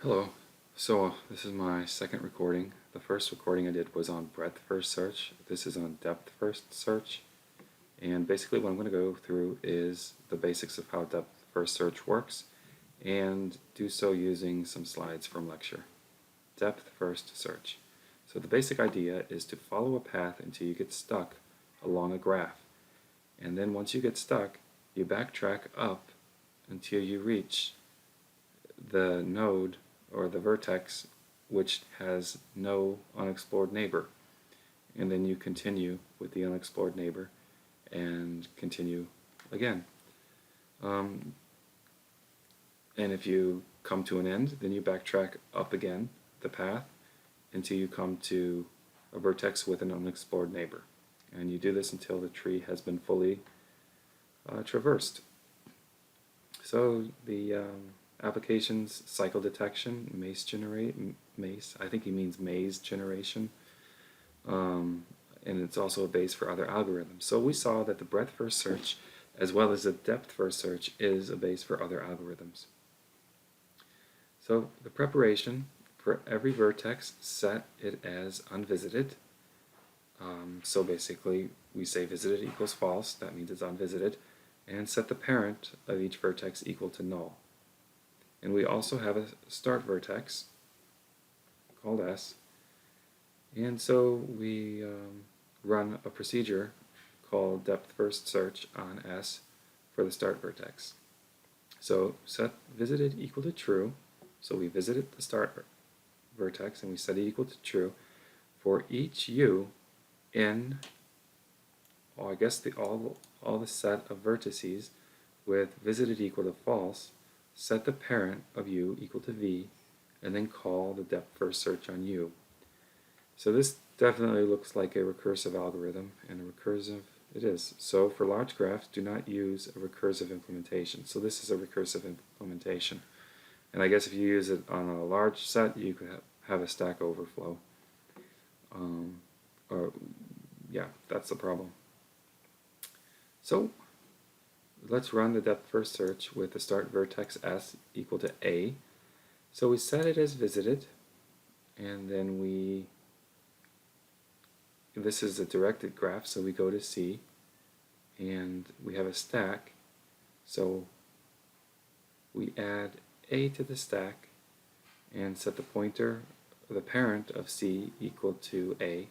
Hello. So this is my second recording. The first recording I did was on breadth first search. This is on depth first search. And basically what I'm going to go through is the basics of how depth first search works and do so using some slides from lecture. Depth first search. So the basic idea is to follow a path until you get stuck along a graph. And then once you get stuck, you backtrack up until you reach the node or the vertex which has no unexplored neighbor, and then you continue with the unexplored neighbor and continue again. And if you come to an end, then you backtrack up again the path until you come to a vertex with an unexplored neighbor, and you do this until the tree has been fully traversed. So the applications: cycle detection, maze. I think he means maze generation, and it's also a base for other algorithms. So we saw that the breadth first search, as well as the depth first search, is a base for other algorithms. So the preparation: for every vertex, set it as unvisited. So basically, we say visited equals false. That means it's unvisited, and set the parent of each vertex equal to null. And we also have a start vertex called S, and so we run a procedure called depth first search on S for the start vertex. So set visited equal to true, so we visited the start vertex and we set it equal to true for each u in, well, I guess all the set of vertices with visited equal to false. Set the parent of u equal to v, and then call the depth first search on u. So this definitely looks like a recursive algorithm, and a recursive it is. So for large graphs, do not use a recursive implementation. So this is a recursive implementation. And I guess if you use it on a large set, you could have a Stack Overflow. Yeah, that's the problem. So let's run the depth first search with the start vertex S equal to A. So we set it as visited, and then this is a directed graph, so we go to C, and we have a stack, so we add A to the stack and set the pointer, the parent of C, equal to A,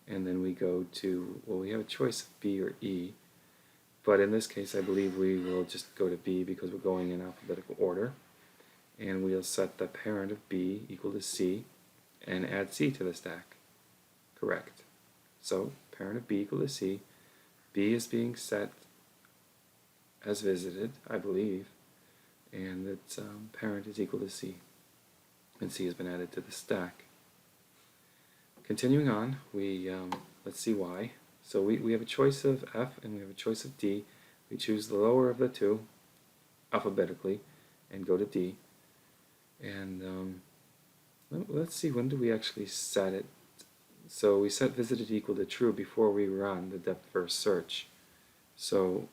and then we go to, well, we have a choice of B or E, but in this case I believe we will just go to B because we're going in alphabetical order, and we'll set the parent of B equal to C and add C to the stack. Correct. So parent of B equal to C. B is being set as visited, I believe, and its parent is equal to C, and C has been added to the stack. Continuing on, let's see why. So we have a choice of F and we have a choice of D. We choose the lower of the two alphabetically and go to D. And let's see, when do we actually set it? So we set visited equal to true before we run the depth first search. So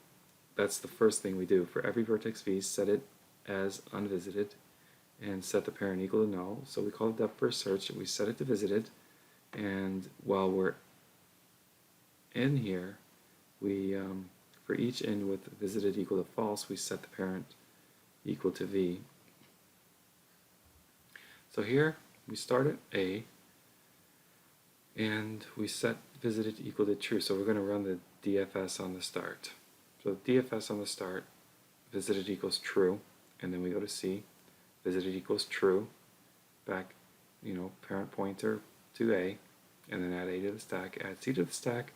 that's the first thing we do. For every vertex V, set it as unvisited and set the parent equal to null. So we call it depth first search, and we set it to visited, and while we're in here, we for each in with visited equal to false, we set the parent equal to V. So here we start at A, and we set visited equal to true. So we're going to run the DFS on the start. So DFS on the start, visited equals true, and then we go to C, visited equals true, back, parent pointer to A, and then add A to the stack, add C to the stack,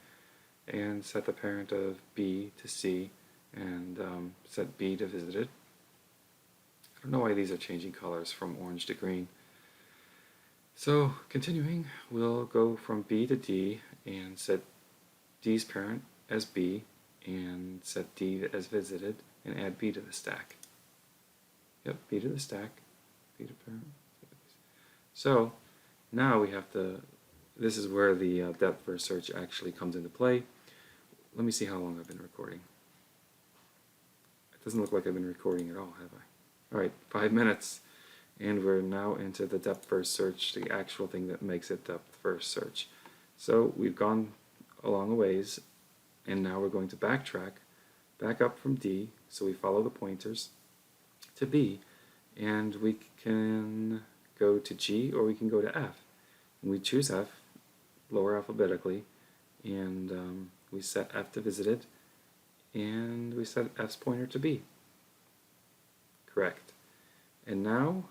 and set the parent of B to C, and set B to visited. I don't know why these are changing colors from orange to green. So continuing, we'll go from B to D and set D's parent as B and set D as visited and add B to the stack. Yep, B to the stack, B to parent. So now we have to, this is where the depth first search actually comes into play. Let me see how long I've been recording. It doesn't look like I've been recording at all, have I? Alright, 5 minutes. And we're now into the depth first search, the actual thing that makes it depth first search. So we've gone a long ways, and now we're going to backtrack, back up from D, so we follow the pointers, to B, and we can go to G or we can go to F. And we choose F, lower alphabetically, and we set F to visited, and we set F's pointer to B. Correct. And now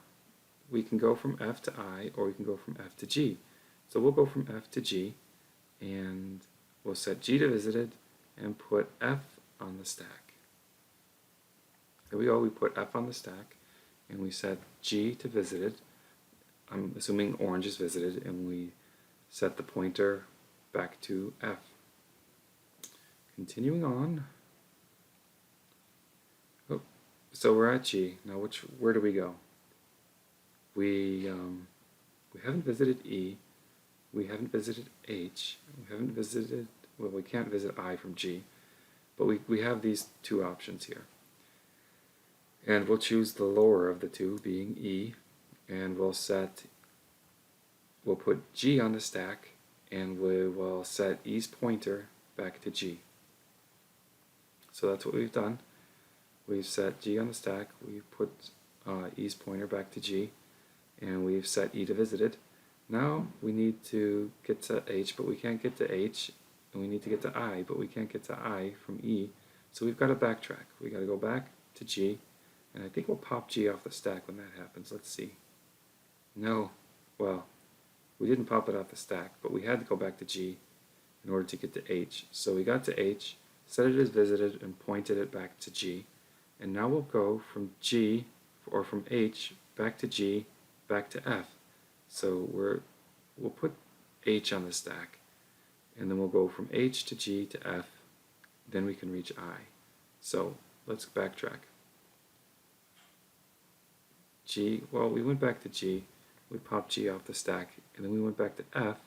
we can go from F to I, or we can go from F to G. So we'll go from F to G, and we'll set G to visited, and put F on the stack. There we go, we put F on the stack, and we set G to visited. I'm assuming orange is visited, and we set the pointer back to F. Continuing on. Oh, so we're at G. Now where do we go? We haven't visited E, we haven't visited H, we haven't visited, well, we can't visit I from G, but we have these two options here. And we'll choose the lower of the two, being E, and we'll put G on the stack, and we will set E's pointer back to G. So that's what we've done. We've set G on the stack, we've put E's pointer back to G, and we've set E to visited. Now we need to get to H, but we can't get to H, and we need to get to I, but we can't get to I from E, so we've got to backtrack. We've got to go back to G, and I think we'll pop G off the stack when that happens. Let's see. No, well, we didn't pop it off the stack, but we had to go back to G in order to get to H. So we got to H, set it as visited, and pointed it back to G. And now we'll go from G, or from H, back to G, back to F. So we'll put H on the stack, and then we'll go from H to G to F, then we can reach I. So let's backtrack. G, well, we went back to G, we popped G off the stack, and then we went back to F,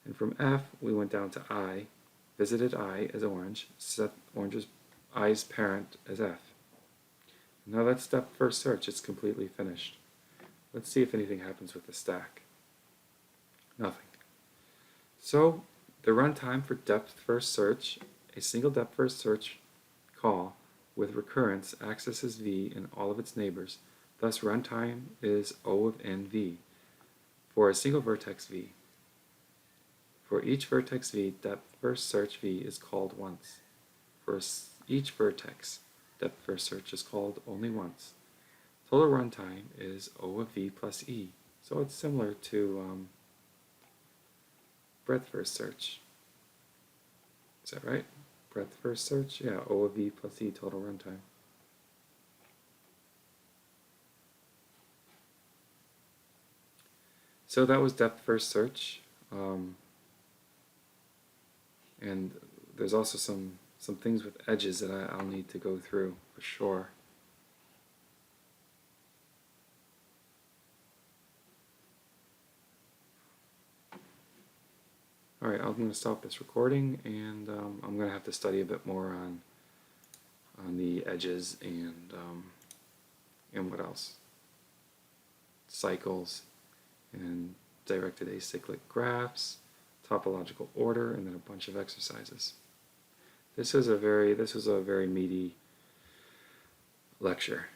and from F we went down to I, visited I as orange, set orange's I's parent as F. Now that's depth first search, it's completely finished. Let's see if anything happens with the stack. Nothing. So the runtime for depth first search, a single depth first search call with recurrence accesses V and all of its neighbors. Thus runtime is O of NV for a single vertex V. For each vertex V, depth first search V is called once. For each vertex, depth first search is called only once. Total runtime is O of V plus E. So it's similar to breadth first search. Is that right? Breadth first search? Yeah, O of V plus E total runtime. So that was depth first search. And there's also some things with edges that I'll need to go through for sure. Alright, I'm going to stop this recording, and I'm going to have to study a bit more on the edges and what else? Cycles and directed acyclic graphs, topological order, and then a bunch of exercises. This was a very meaty lecture,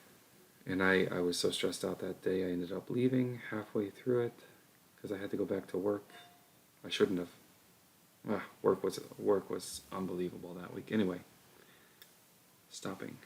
and I was so stressed out that day I ended up leaving halfway through it because I had to go back to work. I shouldn't have. Work was unbelievable that week. Anyway, stopping.